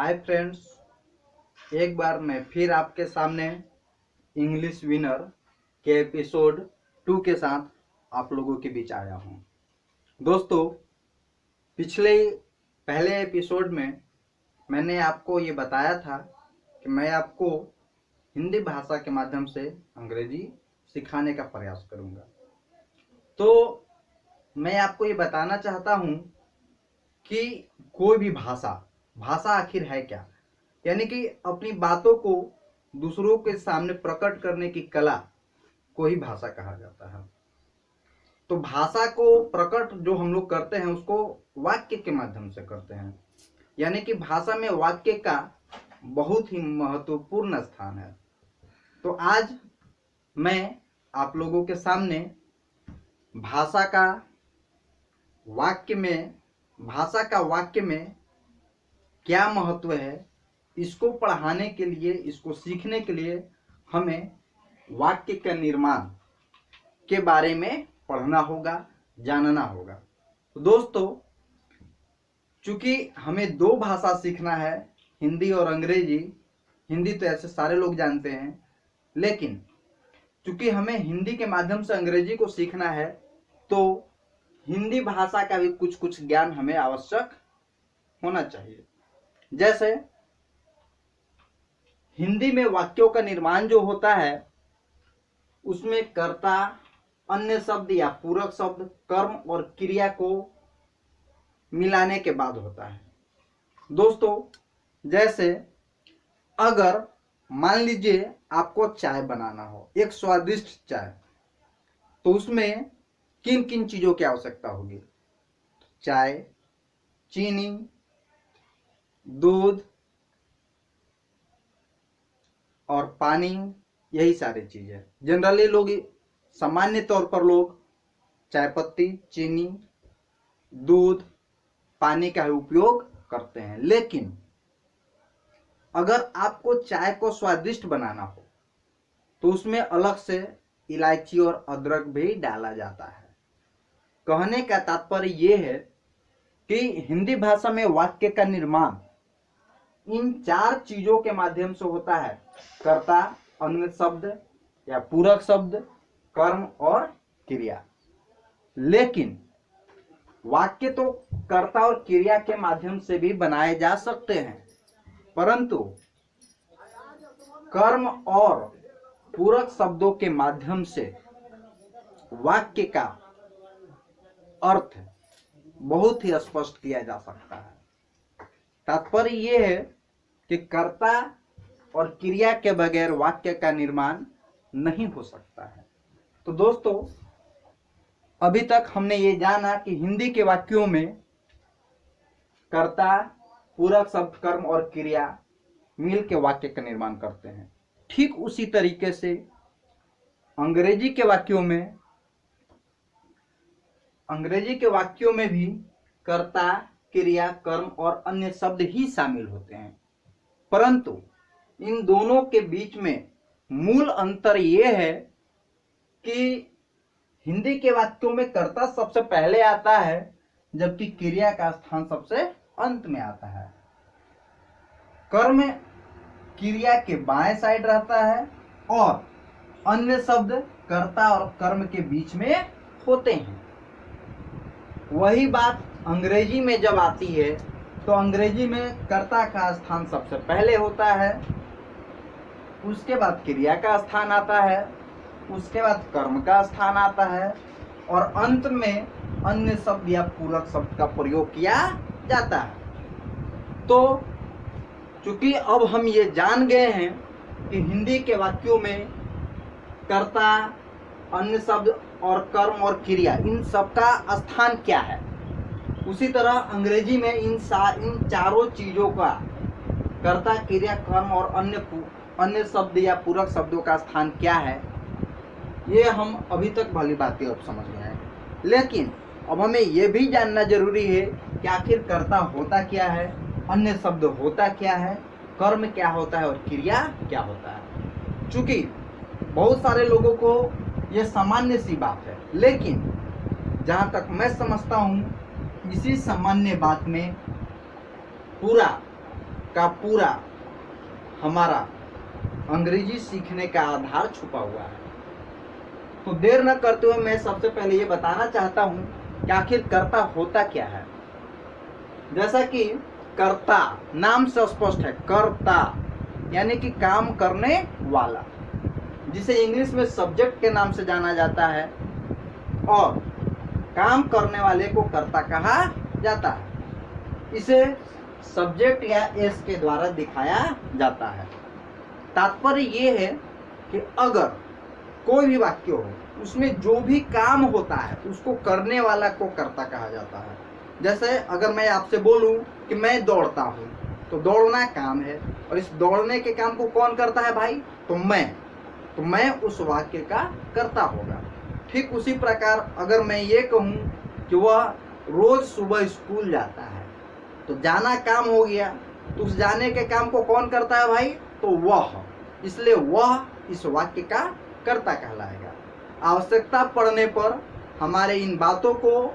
Hi friends, एक बार मैं फिर आपके सामने इंग्लिश विनर के एपिसोड 2 के साथ आप लोगों के बीच आया हूं। दोस्तों, पहले एपिसोड में मैंने आपको ये बताया था कि मैं आपको हिंदी भाषा के माध्यम से अंग्रेजी सिखाने का प्रयास करूंगा। तो मैं आपको ये बताना चाहता हूं कि कोई भी भाषा आखिर है क्या, यानी कि अपनी बातों को दूसरों के सामने प्रकट करने की कला को ही भाषा कहा जाता है। तो भाषा को प्रकट जो हम लोग करते हैं उसको वाक्य के माध्यम से करते हैं, यानी कि भाषा में वाक्य का बहुत ही महत्वपूर्ण स्थान है। तो आज मैं आप लोगों के सामने भाषा का वाक्य में क्या महत्व है, इसको पढ़ाने के लिए, इसको सीखने के लिए हमें वाक्य के निर्माण के बारे में पढ़ना होगा, जानना होगा। तो दोस्तों, चूंकि हमें दो भाषा सीखना है, हिंदी और अंग्रेजी। हिंदी तो ऐसे सारे लोग जानते हैं, लेकिन चूंकि हमें हिंदी के माध्यम से अंग्रेजी को सीखना है तो हिंदी भाषा का भी कुछ कुछ ज्ञान हमें आवश्यक होना चाहिए। जैसे हिंदी में वाक्यों का निर्माण जो होता है उसमें कर्ता, अन्य शब्द या पूरक शब्द, कर्म और क्रिया को मिलाने के बाद होता है। दोस्तों, जैसे अगर मान लीजिए आपको चाय बनाना हो, एक स्वादिष्ट चाय, तो उसमें किन किन चीजों की आवश्यकता होगी? चाय, चीनी, दूध और पानी, यही सारी चीजें। जनरली लोग, सामान्य तौर पर लोग चाय पत्ती, चीनी, दूध, पानी का उपयोग करते हैं। लेकिन अगर आपको चाय को स्वादिष्ट बनाना हो तो उसमें अलग से इलायची और अदरक भी डाला जाता है। कहने का तात्पर्य यह है कि हिंदी भाषा में वाक्य का निर्माण इन चार चीजों के माध्यम से होता है: कर्ता, अन्य शब्द या पूरक शब्द, कर्म और क्रिया। लेकिन वाक्य तो कर्ता और क्रिया के माध्यम से भी बनाए जा सकते हैं, परंतु कर्म और पूरक शब्दों के माध्यम से वाक्य का अर्थ बहुत ही स्पष्ट किया जा सकता है। तात्पर्य यह है कि कर्ता और क्रिया के बगैर वाक्य का निर्माण नहीं हो सकता है। तो दोस्तों, अभी तक हमने ये जाना कि हिंदी के वाक्यों में कर्ता, पूरक शब्द, कर्म और क्रिया मिल के वाक्य का निर्माण करते हैं। ठीक उसी तरीके से अंग्रेजी के वाक्यों में भी कर्ता, क्रिया, कर्म और अन्य शब्द ही शामिल होते हैं, परंतु इन दोनों के बीच में मूल अंतर यह है कि हिंदी के वाक्यों में कर्ता सबसे पहले आता है, जबकि क्रिया का स्थान सबसे अंत में आता है। कर्म क्रिया के बाएं साइड रहता है और अन्य शब्द कर्ता और कर्म के बीच में होते हैं। वही बात अंग्रेजी में जब आती है तो अंग्रेजी में कर्ता का स्थान सबसे पहले होता है, उसके बाद क्रिया का स्थान आता है, उसके बाद कर्म का स्थान आता है और अंत में अन्य शब्द या पूरक शब्द का प्रयोग किया जाता है। तो चूंकि अब हम ये जान गए हैं कि हिंदी के वाक्यों में कर्ता, अन्य शब्द और कर्म और क्रिया, इन सब का स्थान क्या है, उसी तरह अंग्रेजी में इन चारों चीजों का, कर्ता, क्रिया, कर्म और अन्य शब्द या पूरक शब्दों का स्थान क्या है, ये हम अभी तक भली भांति अब समझ गए हैं। लेकिन अब हमें ये भी जानना जरूरी है कि आखिर कर्ता होता क्या है, अन्य शब्द होता क्या है, कर्म क्या होता है और क्रिया क्या होता है। चूंकि बहुत सारे लोगों को ये सामान्य सी बात है, लेकिन जहाँ तक मैं समझता हूँ इसी सामान्य बात में पूरा का पूरा हमारा अंग्रेजी सीखने का आधार छुपा हुआ है। तो देर न करते हुए मैं सबसे पहले ये बताना चाहता हूं कि आखिर कर्ता होता क्या है। जैसा कि कर्ता नाम से स्पष्ट है, कर्ता यानी कि काम करने वाला, जिसे इंग्लिश में सब्जेक्ट के नाम से जाना जाता है, और काम करने वाले को कर्ता कहा जाता है। इसे सब्जेक्ट या एस के द्वारा दिखाया जाता है। तात्पर्य ये है कि अगर कोई भी वाक्य हो, उसमें जो भी काम होता है उसको करने वाला को कर्ता कहा जाता है। जैसे अगर मैं आपसे बोलूं कि मैं दौड़ता हूं, तो दौड़ना काम है, और इस दौड़ने के काम को कौन करता है भाई? तो मैं उस वाक्य का कर्ता होगा। ठीक उसी प्रकार अगर मैं ये कहूं कि वह रोज सुबह स्कूल जाता है, तो जाना काम हो गया, तो उस जाने के काम को कौन करता है भाई? तो वह, इसलिए वह इस वाक्य का कर्ता कहलाएगा। आवश्यकता पड़ने पर हमारे इन बातों को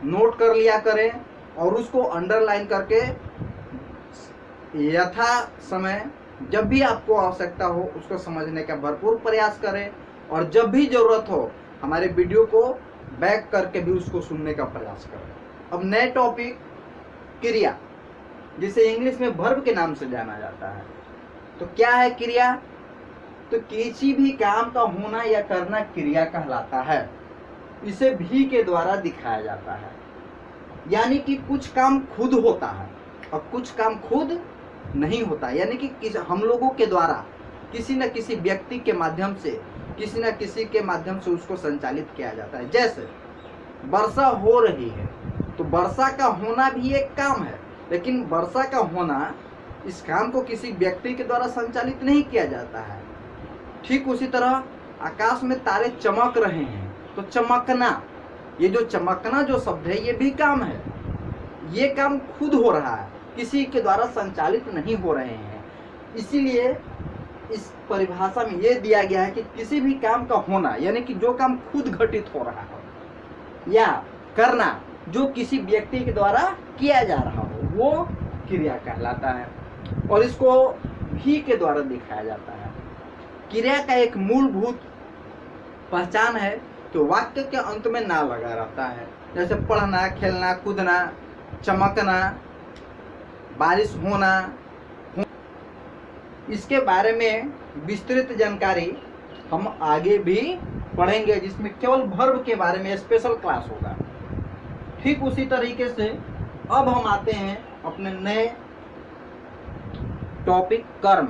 नोट कर लिया करें और उसको अंडरलाइन करके यथा समय जब भी आपको आवश्यकता हो उसको समझने का भरपूर प्रयास करें, और जब भी जरूरत हो हमारे वीडियो को बैक करके भी उसको सुनने का प्रयास करें। अब नए टॉपिक, क्रिया, जिसे इंग्लिश में वर्ब के नाम से जाना जाता है। तो क्या है क्रिया? तो किसी भी काम का होना या करना क्रिया कहलाता है। इसे भी के द्वारा दिखाया जाता है, यानी कि कुछ काम खुद होता है और कुछ काम खुद नहीं होता, यानी कि हम लोगों के द्वारा किसी न किसी व्यक्ति के माध्यम से, किसी न किसी के माध्यम से उसको संचालित किया जाता है। जैसे वर्षा हो रही है, तो वर्षा का होना भी एक काम है, लेकिन वर्षा का होना, इस काम को किसी व्यक्ति के द्वारा संचालित नहीं किया जाता है। ठीक उसी तरह आकाश में तारे चमक रहे हैं, तो चमकना, ये जो चमकना जो शब्द है ये भी काम है। ये काम खुद हो रहा है, किसी के द्वारा संचालित नहीं हो रहे हैं। इसीलिए इस परिभाषा में ये दिया गया है कि किसी भी काम का होना, यानी कि जो काम खुद घटित हो रहा हो, या करना जो किसी व्यक्ति के द्वारा किया जा रहा हो, वो क्रिया कहलाता है, और इसको भी के द्वारा दिखाया जाता है। क्रिया का एक मूलभूत पहचान है कि वाक्य के अंत में ना लगा रहता है। जैसे पढ़ना, खेलना, कूदना, चमकना, बारिश होना। इसके बारे में विस्तृत जानकारी हम आगे भी पढ़ेंगे, जिसमें केवल वर्ब के बारे में स्पेशल क्लास होगा। ठीक उसी तरीके से अब हम आते हैं अपने नए टॉपिक, कर्म।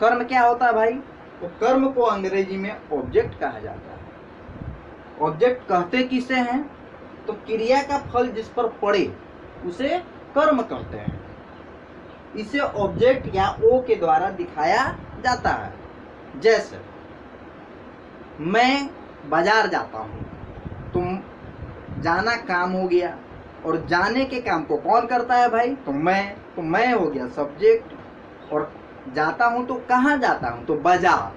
कर्म क्या होता है भाई? तो कर्म को अंग्रेजी में ऑब्जेक्ट कहा जाता है। ऑब्जेक्ट कहते किसे हैं? तो क्रिया का फल जिस पर पड़े उसे कर्म कहते हैं। इसे ऑब्जेक्ट या ओ के द्वारा दिखाया जाता है। जैसे मैं बाजार जाता हूं, तुम जाना काम हो गया, और जाने के काम को कौन करता है भाई? तो मैं हो गया सब्जेक्ट, और जाता हूं तो कहाँ जाता हूं? तो बाजार,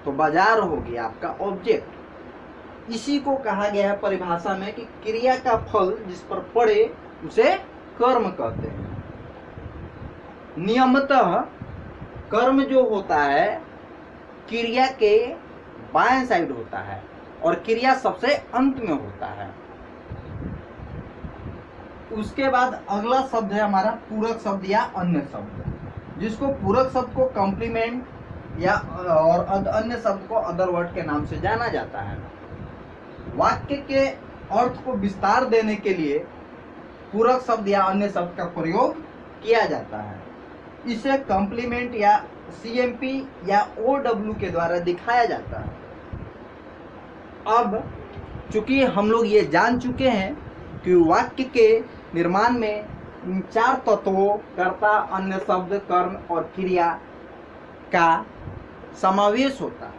तो बाजार हो गया आपका ऑब्जेक्ट। इसी को कहा गया है परिभाषा में कि क्रिया का फल जिस पर पड़े उसे कर्म कहते हैं। नियमतः कर्म जो होता है क्रिया के बाएं साइड होता है, और क्रिया सबसे अंत में होता है। उसके बाद अगला शब्द है हमारा पूरक शब्द या अन्य शब्द, जिसको पूरक शब्द को कॉम्प्लीमेंट या और अन्य शब्द को अदर वर्ड के नाम से जाना जाता है। वाक्य के अर्थ को विस्तार देने के लिए पूरक शब्द या अन्य शब्द का प्रयोग किया जाता है। इसे कॉम्प्लीमेंट या CMP या OW के द्वारा दिखाया जाता है। अब चूंकि हम लोग ये जान चुके हैं कि वाक्य के निर्माण में इन 4 तत्वों कर्ता, अन्य शब्द, कर्म और क्रिया का समावेश होता है,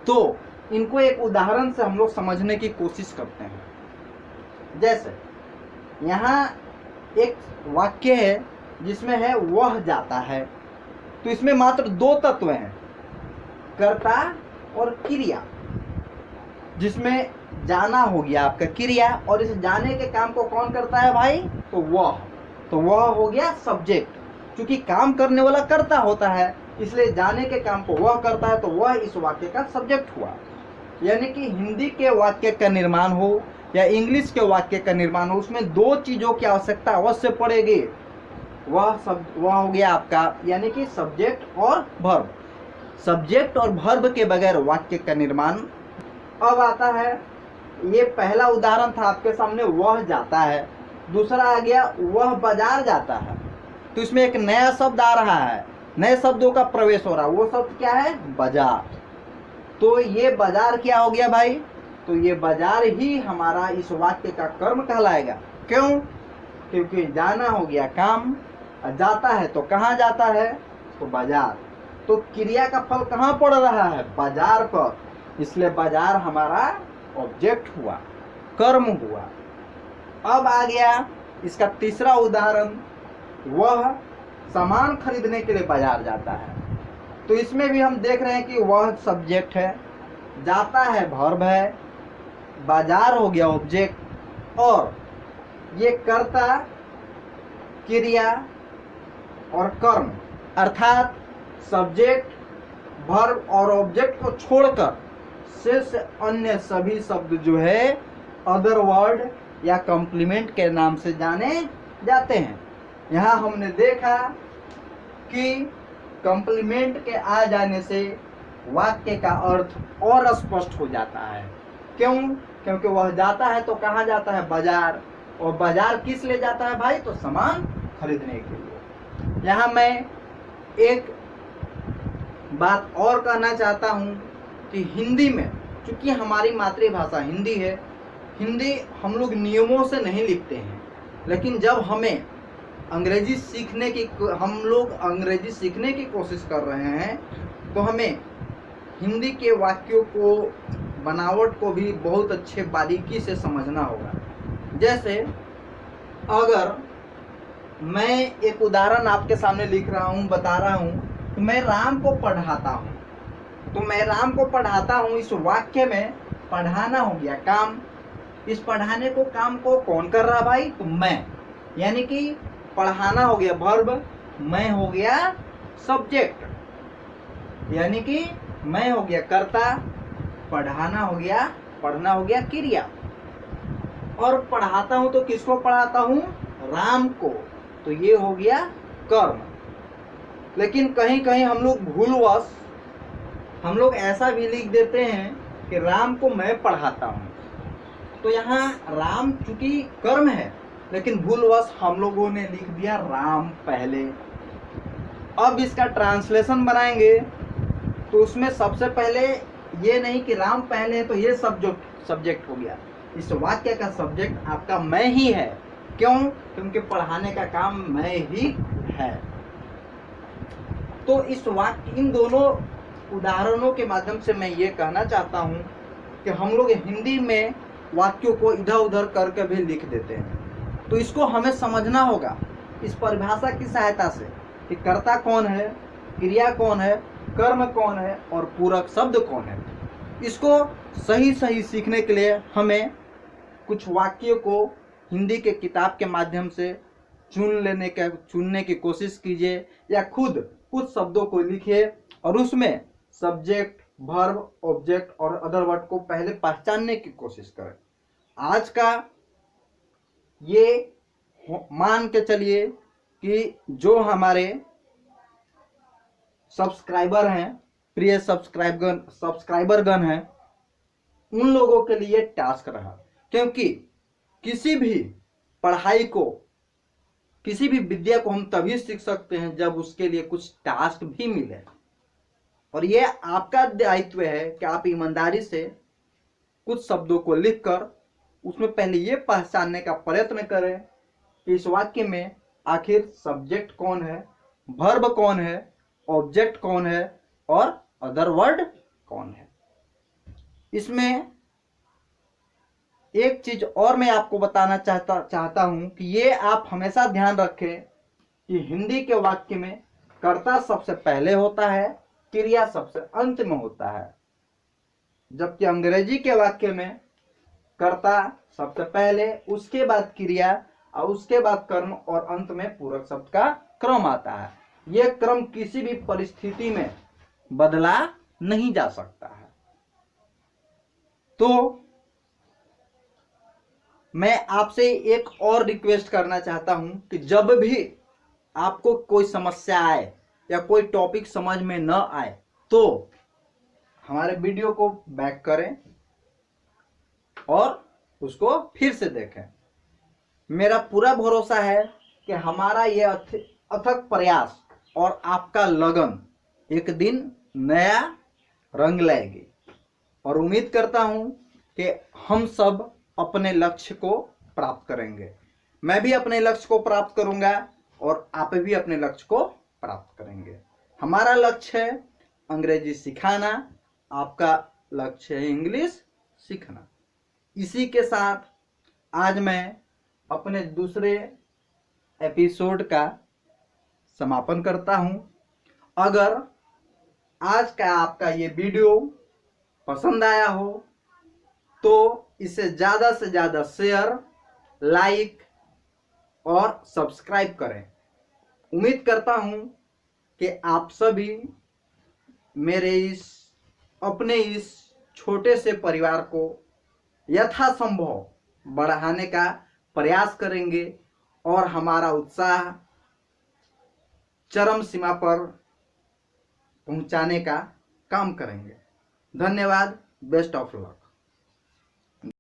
तो इनको एक उदाहरण से हम लोग समझने की कोशिश करते हैं। जैसे यहाँ एक वाक्य है जिसमें है वह जाता है, तो इसमें मात्र 2 तत्व हैं, कर्ता और क्रिया, जिसमें जाना हो गया आपका क्रिया, और इस जाने के काम को कौन करता है भाई? तो वह हो गया सब्जेक्ट, चूंकि काम करने वाला कर्ता होता है, इसलिए जाने के काम को वह करता है, तो वह इस वाक्य का सब्जेक्ट हुआ। यानी कि हिंदी के वाक्य का निर्माण हो या इंग्लिश के वाक्य का निर्माण हो, उसमें दो चीजों की आवश्यकता अवश्य पड़ेगी। वह हो गया आपका यानी कि सब्जेक्ट और वर्ब। सब्जेक्ट और वर्ब के बगैर वाक्य का निर्माण। अब आता है, ये पहला उदाहरण था आपके सामने, वह जाता है। दूसरा आ गया वह बाजार जाता है। तो इसमें एक नया शब्द आ रहा है, नए शब्दों का प्रवेश हो रहा है। वो शब्द क्या है? बाजार। तो ये बाजार क्या हो गया भाई? तो ये बाजार ही हमारा इस वाक्य का कर्म कहलाएगा। क्यों? क्योंकि जाना हो गया काम, जाता है तो कहाँ जाता है? तो बाजार। तो क्रिया का फल कहाँ पड़ रहा है? बाजार पर, इसलिए बाजार हमारा ऑब्जेक्ट हुआ, कर्म हुआ। अब आ गया इसका तीसरा उदाहरण, वह सामान खरीदने के लिए बाजार जाता है। तो इसमें भी हम देख रहे हैं कि वह सब्जेक्ट है, जाता है वर्ब है, बाजार हो गया ऑब्जेक्ट, और ये कर्ता, क्रिया और कर्म, अर्थात सब्जेक्ट, वर्ब और ऑब्जेक्ट को छोड़कर शेष अन्य सभी शब्द जो है अदर वर्ड या कॉम्प्लीमेंट के नाम से जाने जाते हैं। यहाँ हमने देखा कि कॉम्प्लीमेंट के आ जाने से वाक्य का अर्थ और स्पष्ट हो जाता है। क्यों? क्योंकि वह जाता है तो कहाँ जाता है? बाजार। और बाजार किस लिए जाता है भाई? तो सामान खरीदने के लिए। यहाँ मैं एक बात और कहना चाहता हूँ कि हिंदी में, चूंकि हमारी मातृभाषा हिंदी है, हिंदी हम लोग नियमों से नहीं लिखते हैं, लेकिन जब हमें अंग्रेजी सीखने की, हम लोग अंग्रेजी सीखने की कोशिश कर रहे हैं, तो हमें हिंदी के वाक्यों को, बनावट को भी बहुत अच्छे बारीकी से समझना होगा। जैसे अगर मैं एक उदाहरण आपके सामने लिख रहा हूँ, बता रहा हूँ, तो मैं राम को पढ़ाता हूँ। तो मैं राम को पढ़ाता हूँ, इस वाक्य में पढ़ाना हो गया काम। इस पढ़ाने को, काम को कौन कर रहा भाई? तो मैं। यानी कि पढ़ाना हो गया वर्ब, मैं हो गया सब्जेक्ट, यानी कि मैं हो गया कर्ता, पढ़ाना हो गया, पढ़ना हो गया क्रिया। और पढ़ाता हूं तो किसको पढ़ाता हूं? राम को। तो ये हो गया कर्म। लेकिन कहीं कहीं हम लोग भूलवश हम लोग ऐसा भी लिख देते हैं कि राम को मैं पढ़ाता हूं। तो यहाँ राम चूंकि कर्म है, लेकिन भूलवश हम लोगों ने लिख दिया राम पहले। अब इसका ट्रांसलेशन बनाएंगे तो उसमें सबसे पहले ये नहीं कि राम पहले है तो ये सब्जेक्ट हो गया। इस वाक्य का सब्जेक्ट आपका मैं ही है। क्यों? क्योंकि पढ़ाने का काम मैं ही है। तो इस वाक्य, इन दोनों उदाहरणों के माध्यम से मैं ये कहना चाहता हूँ कि हम लोग हिंदी में वाक्यों को इधर उधर करके भी लिख देते हैं। तो इसको हमें समझना होगा इस परिभाषा की सहायता से कि कर्ता कौन है, क्रिया कौन है, कर्म कौन है और पूरक शब्द कौन है। इसको सही सही सीखने के लिए हमें कुछ वाक्यों को हिंदी के किताब के माध्यम से चुनने की कोशिश कीजिए, या खुद कुछ शब्दों को लिखिए और उसमें सब्जेक्ट, वर्ब, ऑब्जेक्ट और अदर वर्ड को पहले पहचानने की कोशिश करें। आज का ये मान के चलिए कि जो हमारे सब्सक्राइबर हैं, प्रिय सब्सक्राइबरगण हैं, उन लोगों के लिए टास्क रहा। क्योंकि किसी भी पढ़ाई को, किसी भी विद्या को हम तभी सीख सकते हैं जब उसके लिए कुछ टास्क भी मिले। और ये आपका दायित्व है कि आप ईमानदारी से कुछ शब्दों को लिखकर उसमें पहले ये पहचानने का प्रयत्न करें कि इस वाक्य में आखिर सब्जेक्ट कौन है, वर्ब कौन है, ऑब्जेक्ट कौन है और अदर वर्ड कौन है। इसमें एक चीज और मैं आपको बताना चाहता हूं कि ये आप हमेशा ध्यान रखें कि हिंदी के वाक्य में कर्ता सबसे पहले होता है, क्रिया सबसे अंत में होता है, जबकि अंग्रेजी के वाक्य में कर्ता सबसे पहले, उसके बाद क्रिया और उसके बाद कर्म और अंत में पूरक शब्द का क्रम आता है। यह क्रम किसी भी परिस्थिति में बदला नहीं जा सकता है। तो मैं आपसे एक और रिक्वेस्ट करना चाहता हूं कि जब भी आपको कोई समस्या आए या कोई टॉपिक समझ में न आए तो हमारे वीडियो को बैक करें और उसको फिर से देखें। मेरा पूरा भरोसा है कि हमारा ये अथक प्रयास और आपका लगन एक दिन नया रंग लाएगी और उम्मीद करता हूं कि हम सब अपने लक्ष्य को प्राप्त करेंगे। मैं भी अपने लक्ष्य को प्राप्त करूंगा और आप भी अपने लक्ष्य को प्राप्त करेंगे। हमारा लक्ष्य है अंग्रेजी सिखाना, आपका लक्ष्य है इंग्लिश सीखना। इसी के साथ आज मैं अपने दूसरे एपिसोड का समापन करता हूं। अगर आज का आपका ये वीडियो पसंद आया हो तो इसे ज़्यादा से ज़्यादा शेयर, लाइक और सब्सक्राइब करें। उम्मीद करता हूं कि आप सभी मेरे अपने इस छोटे से परिवार को यथासंभव बढ़ाने का प्रयास करेंगे और हमारा उत्साह चरम सीमा पर पहुंचाने का काम करेंगे। धन्यवाद। Best of luck.